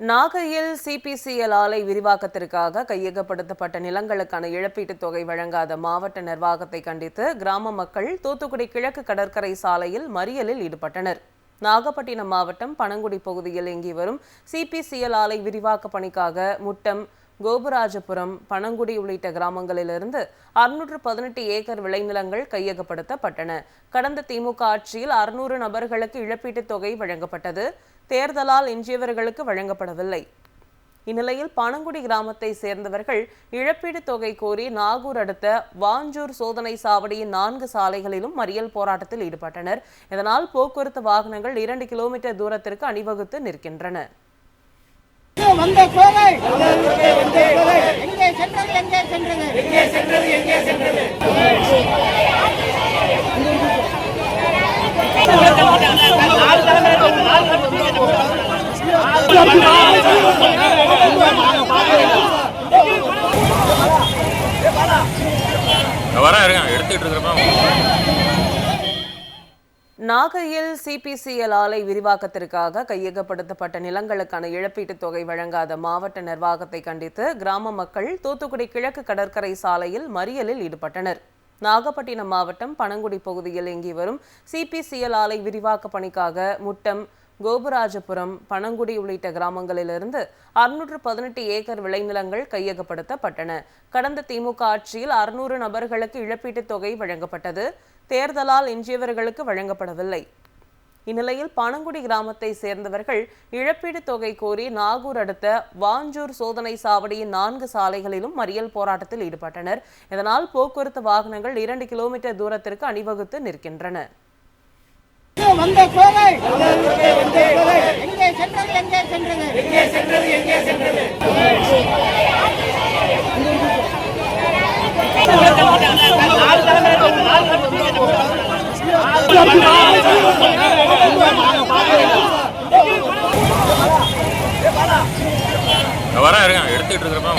நாகையில் சிபிசிஎல் ஆலை விரிவாக்கத்திற்காக கையகப்படுத்தப்பட்ட நிலங்களுக்கான இழப்பீட்டுத் தொகை வழங்காத மாவட்ட நிர்வாகத்தை கண்டித்து கிராம மக்கள் தூத்துக்குடி கிழக்கு கடற்கரை சாலையில் மறியலில் ஈடுபட்டனர். நாகப்பட்டினம் மாவட்டம் பனங்குடி பகுதியில் இயங்கி வரும் சிபிசிஎல் ஆலை விரிவாக்க பணிக்காக முட்டம், கோபுராஜபுரம், பனங்குடி உள்ளிட்ட கிராமங்களிலிருந்து 618 ஏக்கர் விளைநிலங்கள் கையகப்படுத்தப்பட்டன. கடந்த திமுக ஆட்சியில் 600 நபர்களுக்கு இழப்பீட்டுத் தொகை வழங்கப்பட்டது. தேர்தலால் எஞ்சியவர்களுக்கு வழங்கப்படவில்லை. இந்நிலையில் பனங்குடி கிராமத்தை சேர்ந்தவர்கள் இழப்பீடு தொகை கோரி நாகூர் அடுத்த வாஞ்சூர் சோதனை சாவடியின் 4 சாலைகளிலும் மறியல் போராட்டத்தில் ஈடுபட்டனர். இதனால் போக்குவரத்து வாகனங்கள் 2 கிலோமீட்டர் தூரத்திற்கு அணிவகுத்து நிற்கின்றன. நாகையில் சிபிசிஎல் ஆலை விரிவாக்கத்திற்காக கையகப்படுத்தப்பட்ட நிலங்களுக்கான இழப்பீட்டுத் தொகை வழங்காத மாவட்ட நிர்வாகத்தை கண்டித்து கிராம மக்கள் தூத்துக்குடி கிழக்கு கடற்கரை சாலையில் மறியலில் ஈடுபட்டனர். நாகப்பட்டினம் மாவட்டம் பனங்குடி பகுதியில் இயங்கி வரும் சிபிசிஎல் ஆலை விரிவாக்க பணிக்காக முட்டம், கோபுராஜபுரம், பனங்குடி உள்ளிட்ட கிராமங்களிலிருந்து 618 ஏக்கர் விளைநிலங்கள் கையகப்படுத்தப்பட்டன. கடந்த திமுக ஆட்சியில் 600 நபர்களுக்கு இழப்பீட்டுத் தொகை வழங்கப்பட்டது. தேர்தலால் எஞ்சியவர்களுக்கு வழங்கப்படவில்லை. இந்நிலையில் பனங்குடி கிராமத்தை சேர்ந்தவர்கள் இழப்பீடு தொகை கோரி நாகூர் அடுத்த வாஞ்சூர் சோதனை சாவடியின் 4 சாலைகளிலும் மறியல் போராட்டத்தில் ஈடுபட்டனர். இதனால் போக்குவரத்து வாகனங்கள் 2 கிலோமீட்டர் தூரத்திற்கு அணிவகுத்து நிற்கின்றன. எடுத்துட்டு இருக்கிறப்ப